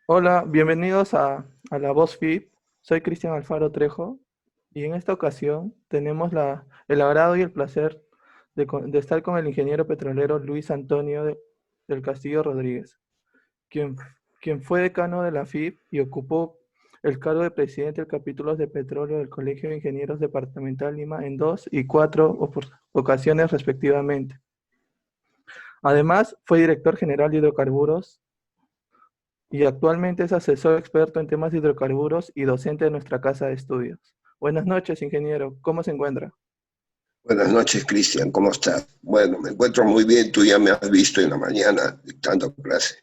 Hola, bienvenidos a La Voz FIP. Soy Cristian Alfaro Trejo y en esta ocasión tenemos el agrado y el placer de estar con el ingeniero petrolero Luis Antonio del Castillo Rodríguez, quien, quien fue decano de la FIP y ocupó el cargo de presidente del capítulo de petróleo del Colegio de Ingenieros Departamental Lima en dos y cuatro ocasiones respectivamente. Además, fue director general de hidrocarburos y actualmente es asesor experto en temas de hidrocarburos y docente de nuestra casa de estudios. Buenas noches, ingeniero. ¿Cómo se encuentra? Buenas noches, Cristian, ¿cómo estás? Bueno, me encuentro muy bien, tú ya me has visto en la mañana dictando clase.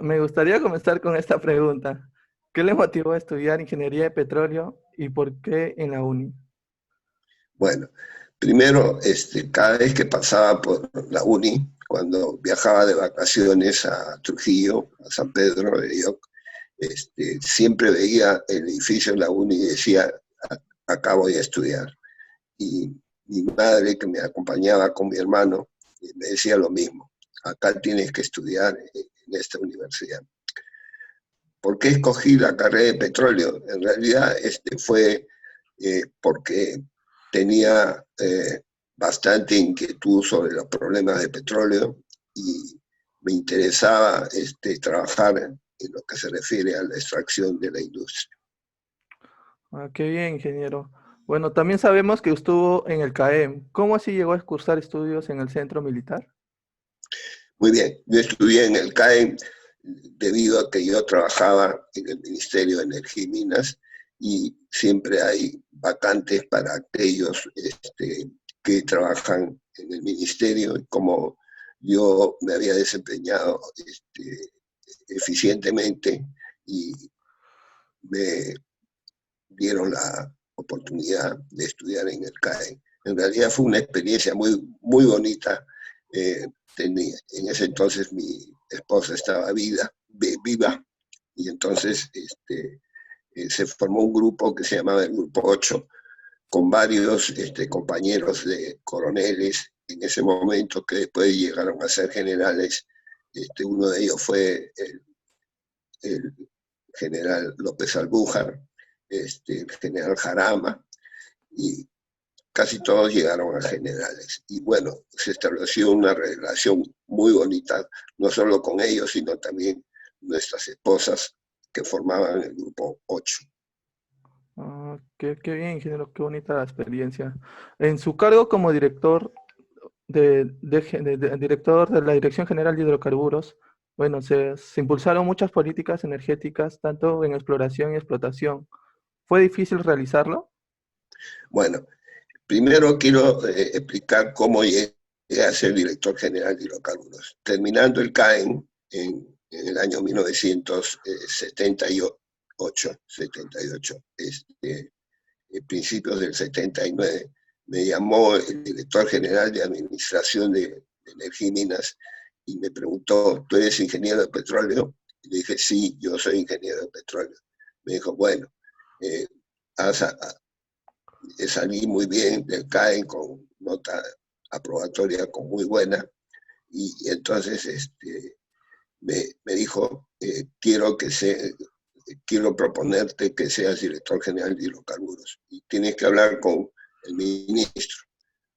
Me gustaría comenzar con esta pregunta. ¿Qué le motivó a estudiar ingeniería de petróleo y por qué en la uni? Bueno, primero, cada vez que pasaba por la uni, cuando viajaba de vacaciones a Trujillo, a San Pedro de Oc, siempre veía el edificio de la uni y decía, acá voy a estudiar. Y mi madre, que me acompañaba con mi hermano, me decía lo mismo, acá tienes que estudiar en esta universidad. ¿Por qué escogí la carrera de petróleo? En realidad fue porque tenía bastante inquietud sobre los problemas de petróleo y me interesaba trabajar en lo que se refiere a la extracción de la industria. Ah, qué bien, ingeniero. Bueno, también sabemos que estuvo en el CAEM. ¿Cómo así llegó a cursar estudios en el centro militar? Muy bien, yo estudié en el CAE debido a que yo trabajaba en el Ministerio de Energía y Minas y siempre hay vacantes para aquellos que trabajan en el ministerio y como yo me había desempeñado eficientemente y me dieron la oportunidad de estudiar en el CAE. En realidad fue una experiencia muy bonita. En ese entonces mi esposa estaba viva y entonces se formó un grupo que se llamaba el Grupo 8 con varios compañeros de coroneles en ese momento que después llegaron a ser generales. Uno de ellos fue el general López Albújar, el general Jarama, y casi todos llegaron a generales. Y bueno, se estableció una relación muy bonita, no solo con ellos, sino también nuestras esposas que formaban el grupo 8. Ah, qué bien, ingeniero, qué bonita la experiencia. En su cargo como director director de la Dirección General de Hidrocarburos, bueno, se impulsaron muchas políticas energéticas, tanto en exploración y explotación. ¿Fue difícil realizarlo? Bueno, primero quiero explicar cómo llegué a ser director general de hidrocarburos. Terminando el CAEN en el año 1978, principios del 79, me llamó el director general de Administración de Energía y Minas y me preguntó, ¿tú eres ingeniero de petróleo? Y le dije, sí, yo soy ingeniero de petróleo. Me dijo, bueno, eh, has, salí muy bien del CAEN con nota aprobatoria con muy buena y entonces me dijo, quiero proponerte que seas director general de hidrocarburos y tienes que hablar con el ministro.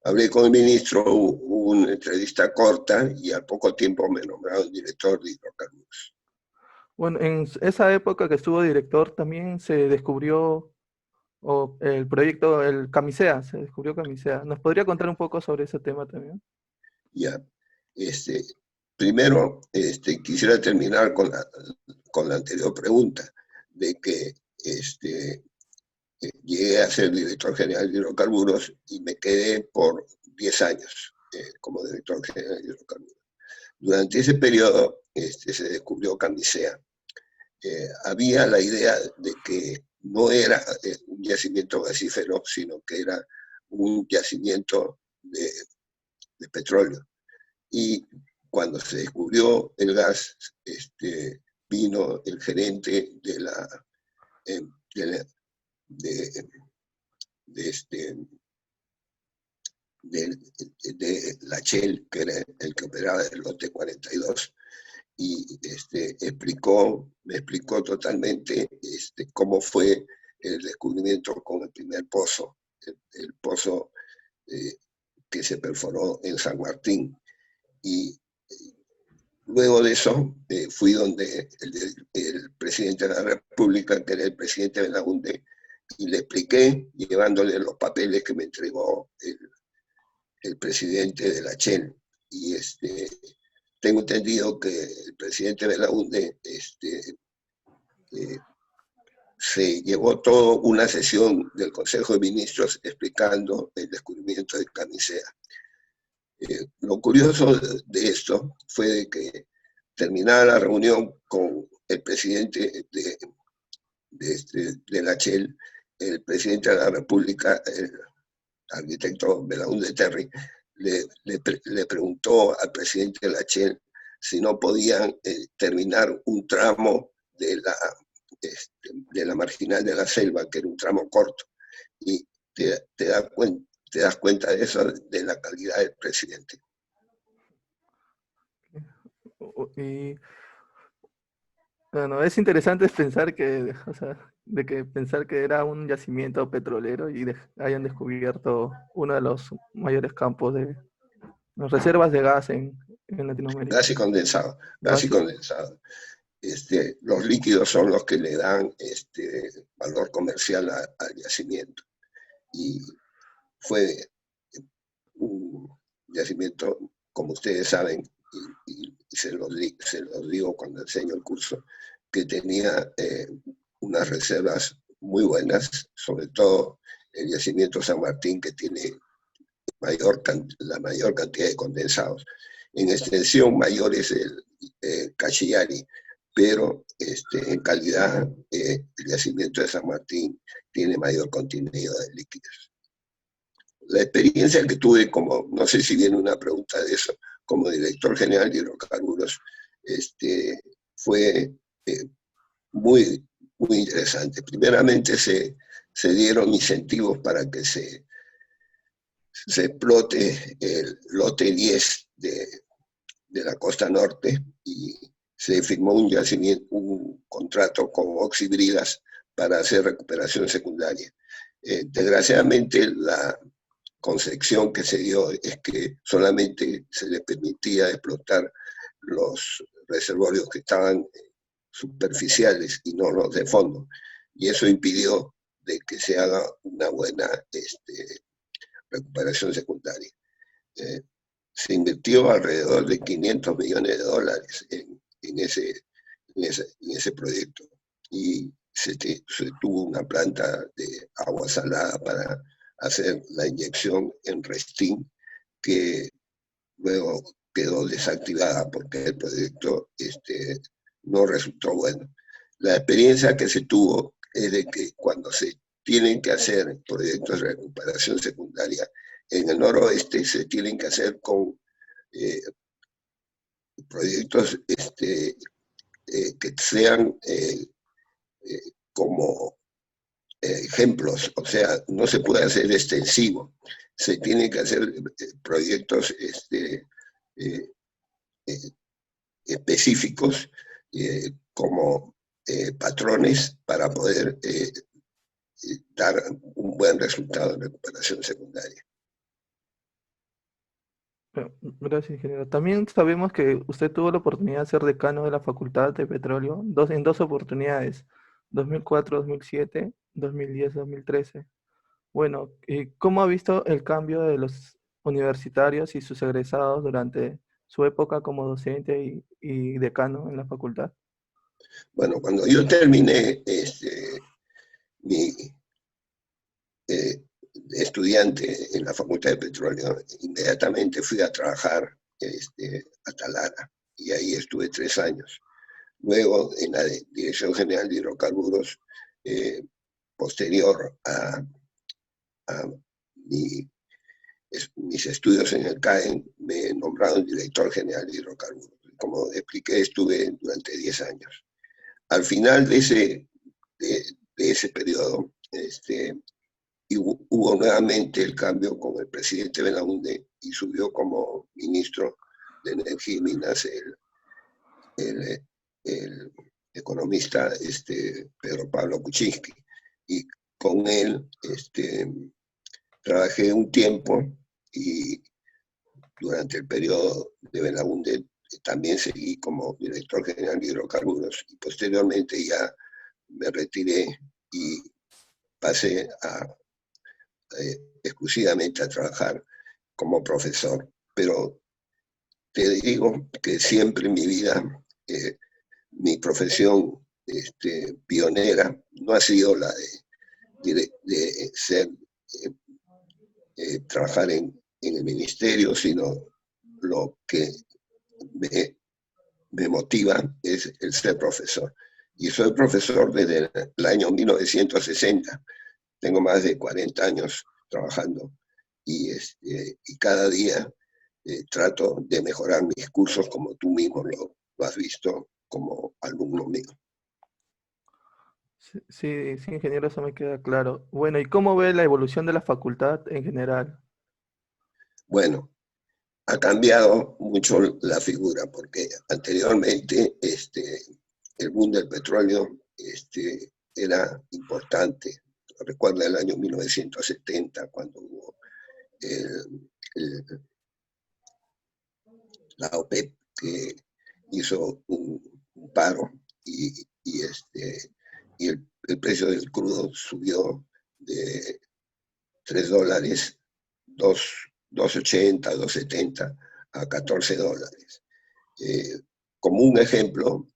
Hablé con el ministro, hubo una entrevista corta y al poco tiempo me nombraron director de hidrocarburos. Bueno, en esa época que estuvo director también se descubrió el proyecto, el Camisea, se descubrió Camisea. ¿Nos podría contar un poco sobre ese tema también? Ya, este, primero quisiera terminar con la anterior pregunta, de que llegué a ser director general de hidrocarburos y me quedé por 10 años como director general de hidrocarburos. Durante ese periodo se descubrió Camisea. Había la idea de que no era un yacimiento gasífero, sino que era un yacimiento de petróleo. Y cuando se descubrió el gas, vino el gerente eh, de la, de, de, de, de la Shell, que era el que operaba el lote 42, y me explicó totalmente cómo fue el descubrimiento con el primer pozo, el pozo que se perforó en San Martín. Y luego de eso fui donde el presidente de la República, que era el presidente Belaúnde, y le expliqué, llevándole los papeles que me entregó el presidente de la Shell. Y tengo entendido que el presidente Belaúnde se llevó toda una sesión del Consejo de Ministros explicando el descubrimiento de Camisea. Lo curioso de esto fue de que terminada la reunión con el presidente de la Shell, el presidente de la República, el arquitecto Belaúnde Terry, le preguntó al presidente de la Shell si no podían terminar un tramo de la marginal de la selva, que era un tramo corto, y te das cuenta de eso, de la calidad del presidente. Y bueno, es interesante pensar que, o sea, pensar que era un yacimiento petrolero y hayan descubierto uno de los mayores campos de las reservas de gas en Latinoamérica. Gas y condensado, gas y condensado. Los líquidos son los que le dan valor comercial al yacimiento. Y fue un yacimiento, como ustedes saben, y se los digo cuando enseño el curso, que tenía unas reservas muy buenas, sobre todo el yacimiento San Martín, que tiene la mayor cantidad de condensados. En extensión mayor es el Cachillari, pero en calidad el yacimiento de San Martín tiene mayor contenido de líquidos. La experiencia que tuve, como, no sé si viene una pregunta de eso, como director general de hidrocarburos, fue muy, muy interesante. Primeramente se dieron incentivos para que se explote el lote 10 de la costa norte y se firmó un contrato con Oxibridas para hacer recuperación secundaria. Desgraciadamente la concepción que se dio es que solamente se le permitía explotar los reservorios que estaban superficiales y no los de fondo, y eso impidió de que se haga una buena recuperación secundaria. Se invirtió alrededor de $500 millones en ese proyecto, y se tuvo una planta de agua salada para hacer la inyección en Restín, que luego quedó desactivada porque el proyecto no resultó bueno. La experiencia que se tuvo es de que cuando se tienen que hacer proyectos de recuperación secundaria, en el noroeste se tienen que hacer con proyectos que sean como ejemplos, o sea, no se puede hacer extensivo, se tienen que hacer proyectos específicos como patrones para poder dar un buen resultado en recuperación secundaria. Gracias, ingeniero. También sabemos que usted tuvo la oportunidad de ser decano de la Facultad de Petróleo en dos oportunidades, 2004, 2007, 2010, 2013. Bueno, ¿cómo ha visto el cambio de los universitarios y sus egresados durante su época como docente y decano en la facultad? Bueno, cuando yo terminé mi estudiante en la Facultad de Petróleo, inmediatamente fui a trabajar a Talara, y ahí estuve 3 años. Luego, en la Dirección General de Hidrocarburos, posterior a mis estudios en el CAEN, me nombraron director general de hidrocarburos. Como expliqué, estuve durante 10 años. Al final de ese periodo, hubo nuevamente el cambio con el presidente Belaúnde y subió como ministro de Energía y Minas el economista Pedro Pablo Kuczynski. Y con él trabajé un tiempo y durante el periodo de Belaúnde también seguí como director general de hidrocarburos y posteriormente ya me retiré y pasé exclusivamente a trabajar como profesor. Pero te digo que siempre en mi vida mi profesión pionera no ha sido la de ser, trabajar en el ministerio, sino lo que me motiva es el ser profesor. Y soy profesor desde el año 1960. Tengo más de 40 años trabajando y cada día trato de mejorar mis cursos como tú mismo lo has visto como alumno mío. Sí, sí, sí, ingeniero, eso me queda claro. Bueno, ¿y cómo ve la evolución de la facultad en general? Bueno, ha cambiado mucho la figura porque anteriormente el boom del petróleo era importante. Recuerda el año 1970 cuando hubo el, la OPEP que hizo un paro y el precio del crudo subió de $3, 2.80, 2.70 a $14. Como un ejemplo,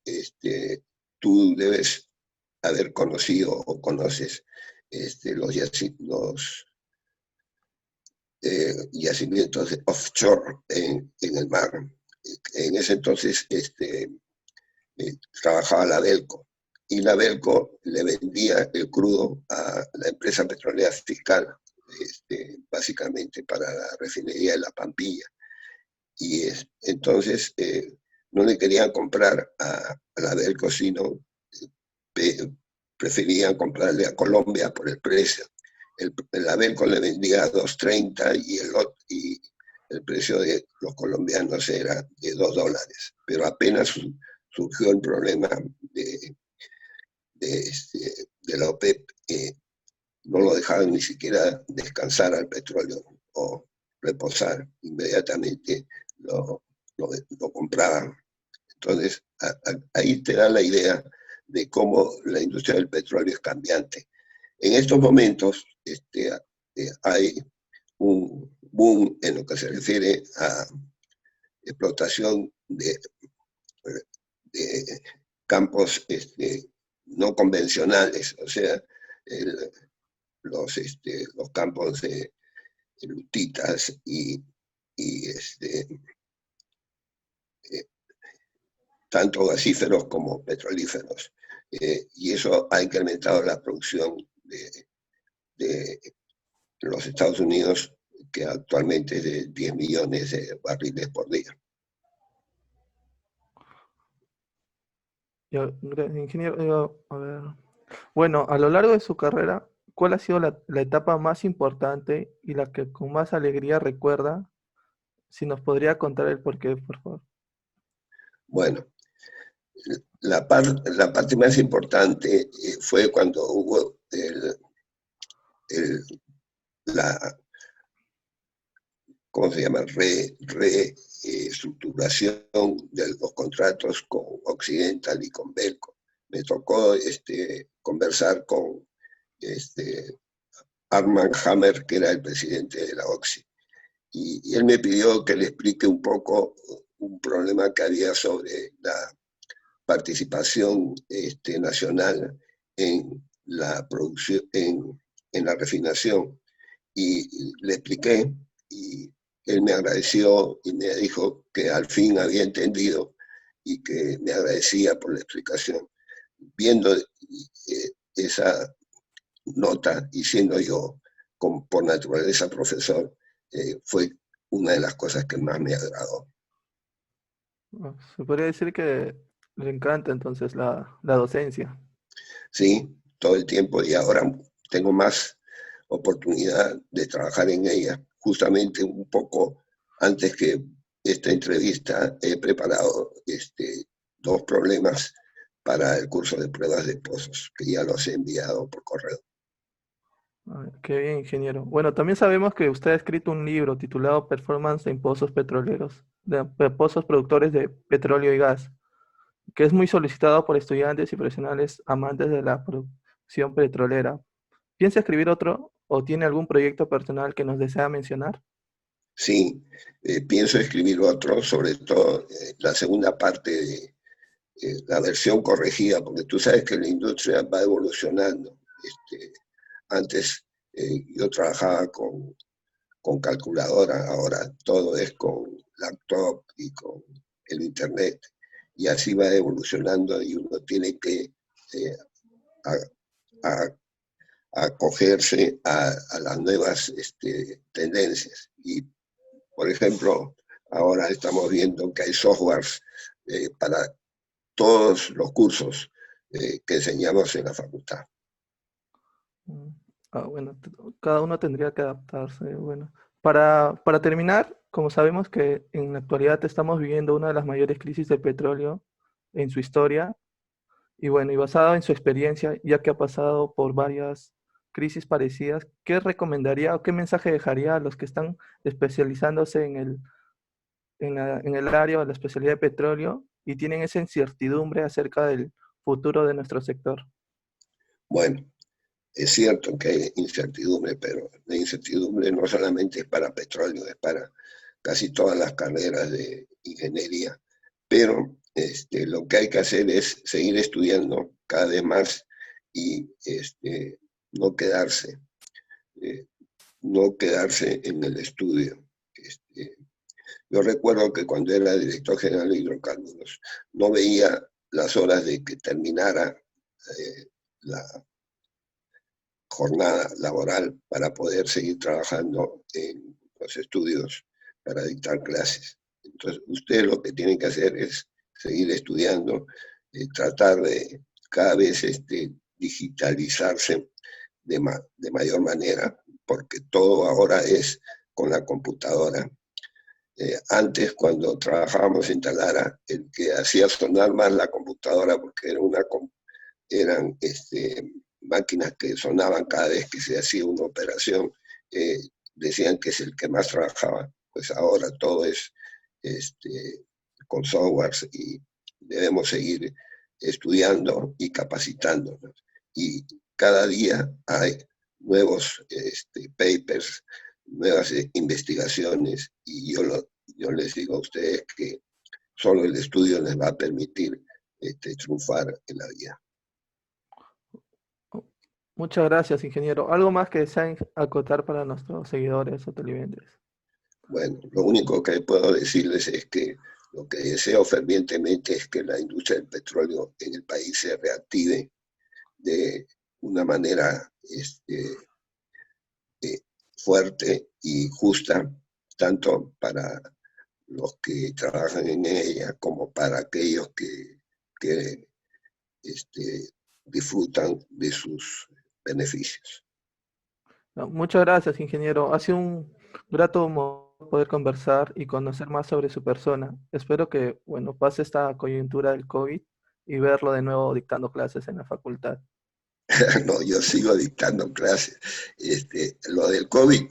tú debes haber conocido o conoces los yacimientos de offshore en el mar. En ese entonces trabajaba la Belco y la Belco le vendía el crudo a la empresa petrolera fiscal, básicamente para la refinería de La Pampilla. Y entonces no le querían comprar a la Belco, sino preferían comprarle a Colombia por el precio. La Belco le vendía a 2.30 y el precio de los colombianos era de $2. Pero apenas surgió el problema de la OPEP, no lo dejaban ni siquiera descansar al petróleo o reposar, inmediatamente lo compraban. Entonces, ahí te da la idea de cómo la industria del petróleo es cambiante. En estos momentos hay un boom en lo que se refiere a explotación de campos no convencionales, o sea, el, los campos de lutitas y tanto gasíferos como petrolíferos. Y eso ha incrementado la producción de los Estados Unidos, que actualmente es de 10 millones de barriles por día. Ingeniero, a ver. Bueno, a lo largo de su carrera, ¿cuál ha sido la etapa más importante y la que con más alegría recuerda? Si nos podría contar el porqué, por favor. Bueno, la parte más importante fue cuando hubo la, ¿cómo se llama? Reestructuración de los contratos con Occidental y con Belco. Me tocó conversar con Armand Hammer, que era el presidente de la OXI. Y él me pidió que le explique un poco un problema que había sobre la participación nacional en la producción, en la refinación. Y le expliqué y él me agradeció y me dijo que al fin había entendido y que me agradecía por la explicación. Viendo esa nota y siendo yo por naturaleza profesor, fue una de las cosas que más me agradó. Se podría decir que le encanta entonces la docencia. Sí, todo el tiempo y ahora tengo más oportunidad de trabajar en ella. Justamente un poco antes que esta entrevista he preparado dos problemas para el curso de pruebas de pozos, que ya los he enviado por correo. Qué bien, ingeniero. Bueno, también sabemos que usted ha escrito un libro titulado Performance en pozos petroleros, de pozos productores de petróleo y gas, que es muy solicitado por estudiantes y profesionales amantes de la producción petrolera. ¿Piensa escribir otro o tiene algún proyecto personal que nos desea mencionar? Sí, pienso escribir otro, sobre todo la segunda parte de la versión corregida, porque tú sabes que la industria va evolucionando. Antes yo trabajaba con calculadora, ahora todo es con laptop y con el internet, y así va evolucionando y uno tiene que a, a, acogerse a las nuevas tendencias. Y, por ejemplo, ahora estamos viendo que hay softwares para todos los cursos que enseñamos en la facultad. Mm, bueno, cada uno tendría que adaptarse. Bueno, para terminar, como sabemos que en la actualidad estamos viviendo una de las mayores crisis de petróleo en su historia, y bueno, y basado en su experiencia, ya que ha pasado por varias crisis parecidas, ¿qué recomendaría o qué mensaje dejaría a los que están especializándose en el área de la especialidad de petróleo y tienen esa incertidumbre acerca del futuro de nuestro sector? Bueno, es cierto que hay incertidumbre, pero la incertidumbre no solamente es para petróleo, es para casi todas las carreras de ingeniería. Pero lo que hay que hacer es seguir estudiando cada vez más y no quedarse, eh, no quedarse en el estudio. Yo recuerdo que cuando era director general de hidrocarburos, no veía las horas de que terminara la jornada laboral para poder seguir trabajando en los estudios para dictar clases. Entonces, ustedes lo que tienen que hacer es seguir estudiando, tratar de cada vez digitalizarse de mayor manera, porque todo ahora es con la computadora. Antes, cuando trabajábamos en Talara, el que hacía sonar más la computadora, porque eran máquinas que sonaban cada vez que se hacía una operación, eh, decían que es el que más trabajaba. Pues ahora todo es con softwares y debemos seguir estudiando y capacitándonos. Y cada día hay nuevos papers, nuevas investigaciones, y yo les digo a ustedes que solo el estudio les va a permitir triunfar en la vida. Muchas gracias, ingeniero. ¿Algo más que desean acotar para nuestros seguidores o televidentes? Bueno, lo único que puedo decirles es que lo que deseo fervientemente es que la industria del petróleo en el país se reactive de una manera fuerte y justa, tanto para los que trabajan en ella como para aquellos que disfrutan de sus beneficios. No, muchas gracias, ingeniero. Ha sido un grato poder conversar y conocer más sobre su persona. Espero que, bueno, pase esta coyuntura del COVID y verlo de nuevo dictando clases en la facultad. No, yo sigo dictando clases. Lo del COVID,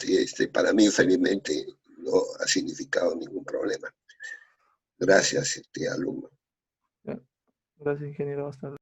para mí, felizmente, no ha significado ningún problema. Gracias, alumno. Gracias, ingeniero. Hasta luego.